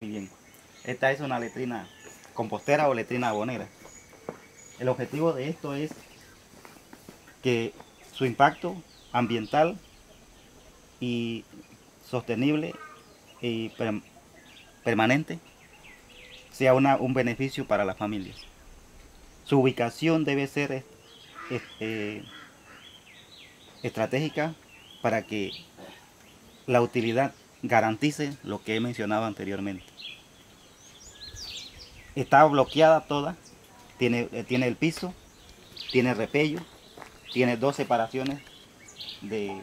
aquí bien. Esta es una letrina compostera o letrina abonera. El objetivo de esto es que su impacto ambiental y sostenible y permanente sea un beneficio para las familias. Su ubicación debe ser estratégica para que la utilidad garantice lo que he mencionado anteriormente. Está bloqueada toda, tiene el piso, tiene repello, tiene dos separaciones de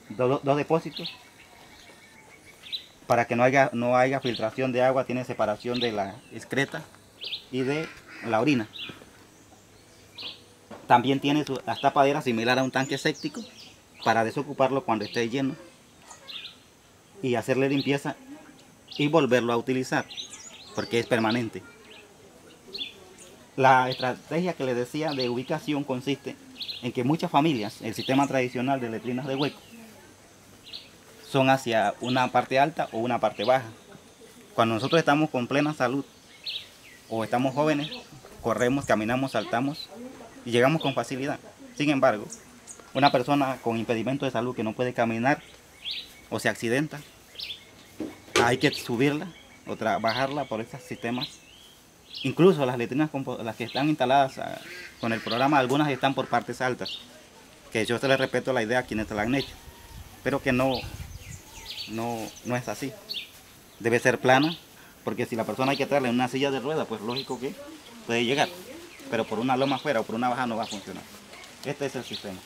dos depósitos para que no haya filtración de agua. Tiene separación de la excreta y de la orina. También tiene las tapaderas similar a un tanque séptico para desocuparlo cuando esté lleno y hacerle limpieza y volverlo a utilizar porque es permanente. La estrategia que les decía de ubicación consiste en que muchas familias, el sistema tradicional de letrinas de hueco, son hacia una parte alta o una parte baja. Cuando nosotros estamos con plena salud o estamos jóvenes, corremos, caminamos, saltamos y llegamos con facilidad. Sin embargo, una persona con impedimento de salud que no puede caminar o se accidenta, hay que subirla o bajarla por estos sistemas. Incluso las letrinas, las que están instaladas con el programa, algunas están por partes altas, que yo se les respeto la idea a quienes se la han hecho, pero que no es así. Debe ser plana, porque si la persona hay que traerla en una silla de ruedas, pues lógico que puede llegar, pero por una loma afuera o por una baja no va a funcionar. Este es el sistema.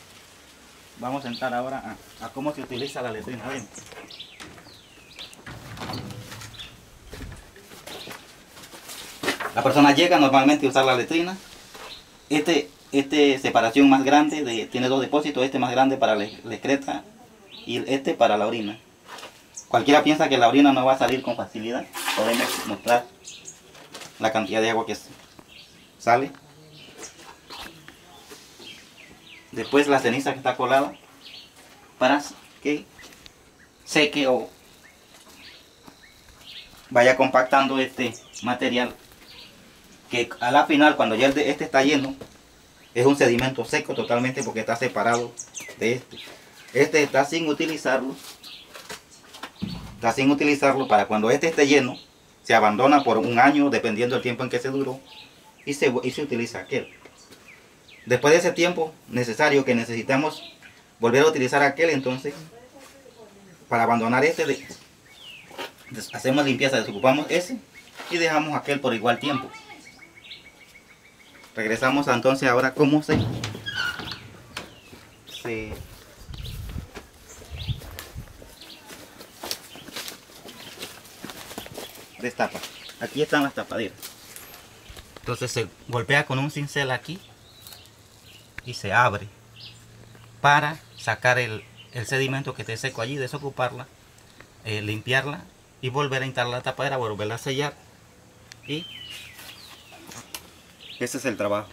Vamos a entrar ahora a cómo se utiliza la letrina. Bien. La persona llega normalmente a usar la letrina. Este separación más grande, tiene dos depósitos, este más grande para la excreta y este para la orina. Cualquiera piensa que la orina no va a salir con facilidad. Podemos mostrar la cantidad de agua que sale. Después la ceniza que está colada para que seque o vaya compactando este material, que a la final, cuando ya este está lleno, es un sedimento seco totalmente porque está separado de este. Este está sin utilizarlo. Está sin utilizarlo para cuando este esté lleno, se abandona por un año, dependiendo del tiempo en que se duró, y se utiliza aquel. Después de ese tiempo necesario que necesitamos volver a utilizar aquel, entonces, para abandonar este, hacemos limpieza, desocupamos ese y dejamos aquel por igual tiempo. Regresamos entonces ahora cómo se destapa. Aquí están las tapaderas. Entonces se golpea con un cincel aquí y se abre para sacar el sedimento que esté seco allí, desocuparla, limpiarla y volver a instalar la tapadera, volverla a sellar, y ese es el trabajo.